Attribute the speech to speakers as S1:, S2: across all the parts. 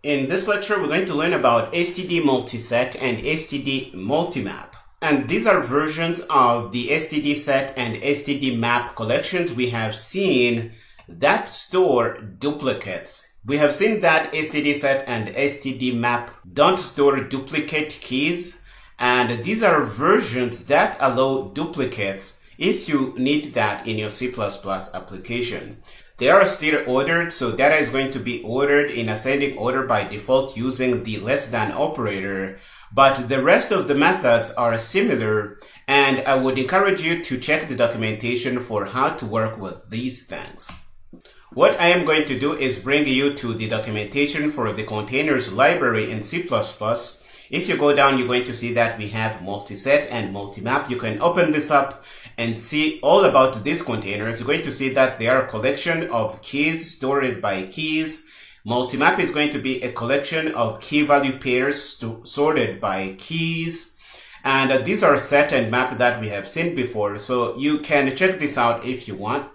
S1: In this lecture, we're going to learn about STD multiset and STD multimap. And these are versions of the STD set and STD map collections we have seen that store duplicates. We have seen that STD set and STD map don't store duplicate keys, and these are versions that allow duplicates if you need that in your C++ application. They are still ordered, so data is going to be ordered in ascending order by default using the less than operator, but the rest of the methods are similar, and I would encourage you to check the documentation for how to work with these things. What I am going to do is bring you to the documentation for the containers library in C++. If you go down, you're going to see that we have multiset and multimap. You can open this up and see all about these containers. You're going to see that they are a collection of keys stored by keys. Multimap is going to be a collection of key value pairs sorted by keys. And these are set and map that we have seen before, so you can check this out if you want.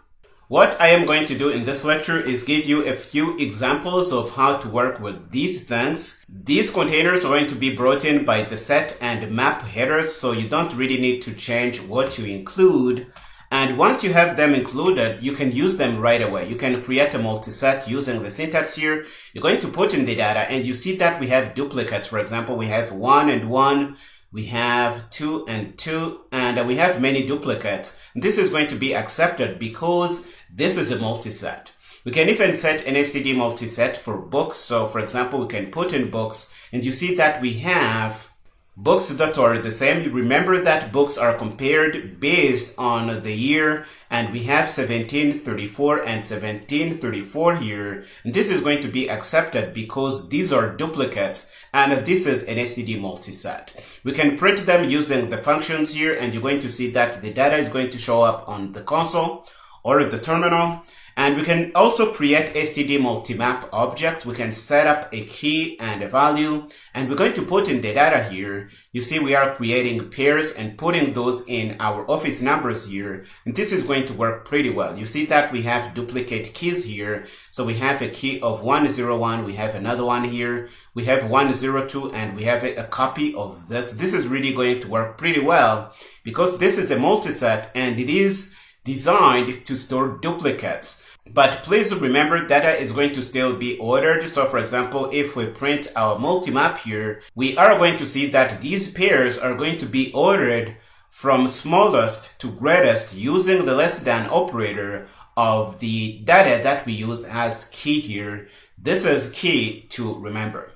S1: What I am going to do in this lecture is give you a few examples of how to work with these things. These containers are going to be brought in by the set and map headers, so you don't really need to change what you include. And once you have them included, you can use them right away. You can create a multiset using the syntax here. You're going to put in the data, and you see that we have duplicates. For example, we have 1 and 1. We have 2 and 2, and we have many duplicates. This is going to be accepted because this is a multiset. We can even set an STD multiset for books. So for example, we can put in books, and you see that we have books that are the same. Remember that books are compared based on the year, and we have 1734 and 1734 here. And this is going to be accepted because these are duplicates, and this is an STD multiset. We can print them using the functions here, and you're going to see that the data is going to show up on the console or the terminal. And we can also create STD multimap objects. We can set up a key and a value, and we're going to put in the data here. You see we are creating pairs and putting those in our office numbers here, and this is going to work pretty well. You see that we have duplicate keys here. So we have a key of 101, we have another one here, we have 102, and we have a copy of this. This is really going to work pretty well because this is a multiset and it is designed to store duplicates. But please remember, data is going to still be ordered. So for example, if we print our multimap here, we are going to see that these pairs are going to be ordered from smallest to greatest using the less than operator of the data that we use as key here. This is key to remember.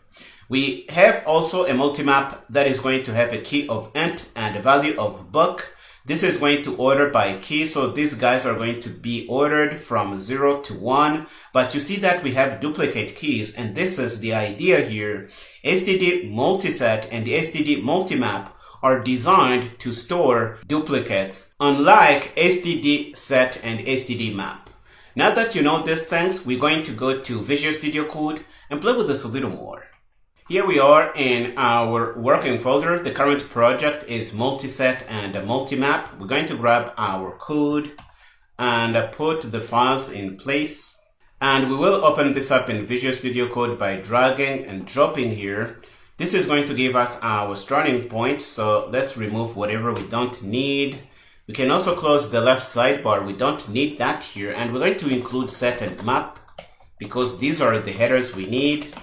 S1: We have also a multimap that is going to have a key of int and a value of book. This is going to order by key, so these guys are going to be ordered from 0 to 1. But you see that we have duplicate keys, and this is the idea here. STD multiset and STD multimap are designed to store duplicates, unlike STD set and STD map. Now that you know these things, we're going to go to Visual Studio Code and play with this a little more. Here we are in our working folder. The current project is multiset and multimap. We're going to grab our code and put the files in place. And we will open this up in Visual Studio Code by dragging and dropping here. This is going to give us our starting point. So let's remove whatever we don't need. We can also close the left sidebar. We don't need that here. And we're going to include set and map because these are the headers we need.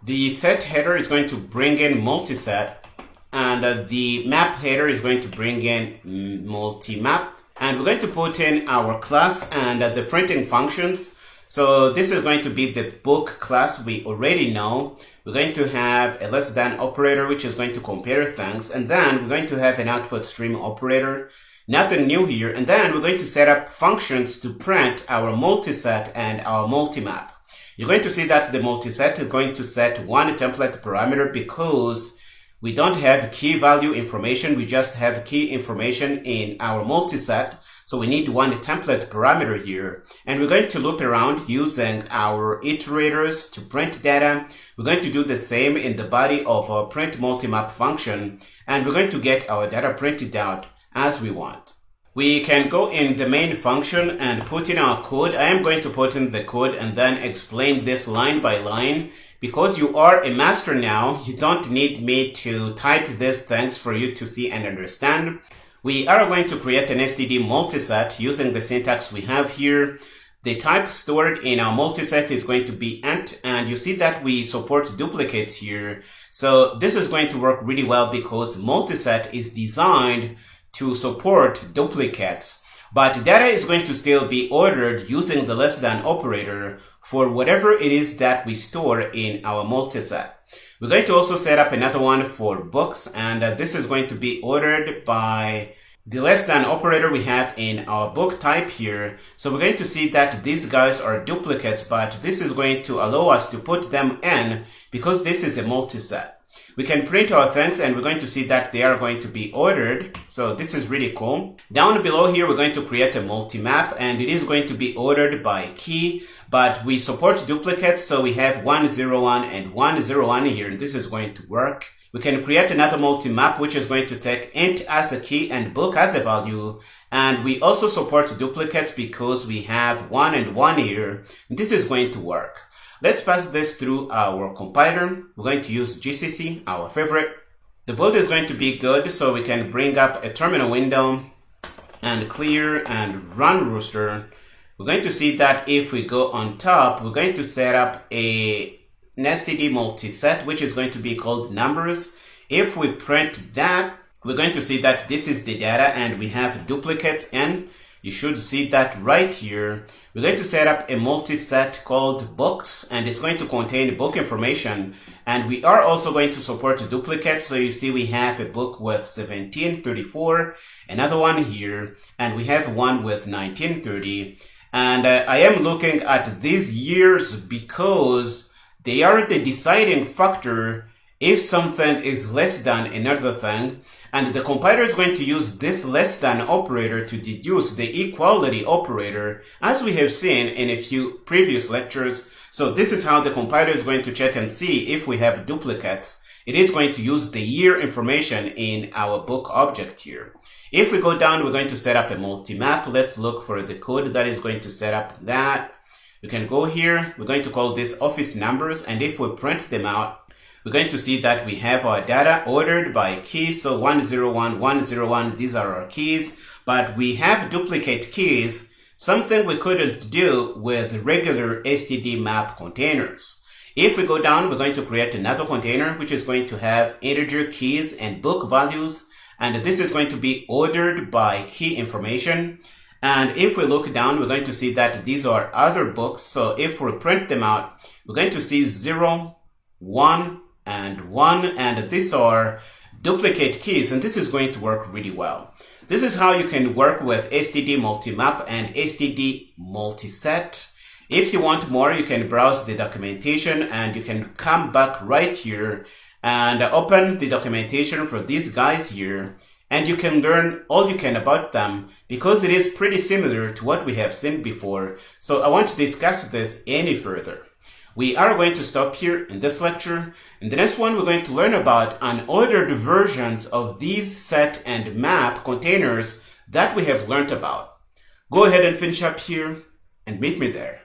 S1: The set header is going to bring in multiset, and the map header is going to bring in multimap. And we're going to put in our class and the printing functions. So this is going to be the book class we already know. We're going to have a less than operator, which is going to compare things. And then we're going to have an output stream operator. Nothing new here. And then we're going to set up functions to print our multiset and our multimap. You're going to see that the multiset is going to set one template parameter because we don't have key value information. We just have key information in our multiset. So we need one template parameter here. And we're going to loop around using our iterators to print data. We're going to do the same in the body of our print multimap function. And we're going to get our data printed out as we want. We can go in the main function and put in our code. I am going to put in the code and then explain this line by line. Because you are a master now, you don't need me to type these things for you to see and understand. We are going to create an STD multiset using the syntax we have here. The type stored in our multiset is going to be int, and you see that we support duplicates here. So this is going to work really well because multiset is designed to support duplicates, but data is going to still be ordered using the less than operator for whatever it is that we store in our multiset. We're going to also set up another one for books, and this is going to be ordered by the less than operator we have in our book type here. So we're going to see that these guys are duplicates, but this is going to allow us to put them in because this is a multiset. We can print our things and we're going to see that they are going to be ordered. So this is really cool. Down below here, we're going to create a multimap and it is going to be ordered by key, but we support duplicates. So we have 101 and 101 here, and this is going to work. We can create another multimap, which is going to take int as a key and book as a value. And we also support duplicates because we have 1 and 1 here. And this is going to work. Let's pass this through our compiler. We're going to use GCC, our favorite. The build is going to be good, so we can bring up a terminal window and clear and run Rooster. We're going to see that if we go on top, we're going to set up an STD multiset, which is going to be called numbers. If we print that, we're going to see that this is the data and we have duplicates in. You should see that right here. We're going to set up a multiset called books, and it's going to contain book information. And we are also going to support duplicates. So you see we have a book with 1734, another one here, and we have one with 1930. And I am looking at these years because they are the deciding factor if something is less than another thing, and the compiler is going to use this less than operator to deduce the equality operator, as we have seen in a few previous lectures. So this is how the compiler is going to check and see if we have duplicates. It is going to use the year information in our book object here. If we go down, we're going to set up a multimap. Let's look for the code that is going to set up that. We can go here. We're going to call this office numbers, and if we print them out, we're going to see that we have our data ordered by key. So 101, 101, these are our keys, but we have duplicate keys, something we couldn't do with regular STD map containers. If we go down, we're going to create another container, which is going to have integer keys and book values. And this is going to be ordered by key information. And if we look down, we're going to see that these are other books. So if we print them out, we're going to see 0, 1, and 1, and these are duplicate keys, and this is going to work really well. This is how you can work with STD multimap and STD multiset. If you want more, you can browse the documentation and you can come back right here and open the documentation for these guys here, and you can learn all you can about them because it is pretty similar to what we have seen before. So I want to discuss this any further. We are going to stop here in this lecture. In the next one, we're going to learn about unordered versions of these set and map containers that we have learned about. Go ahead and finish up here and meet me there.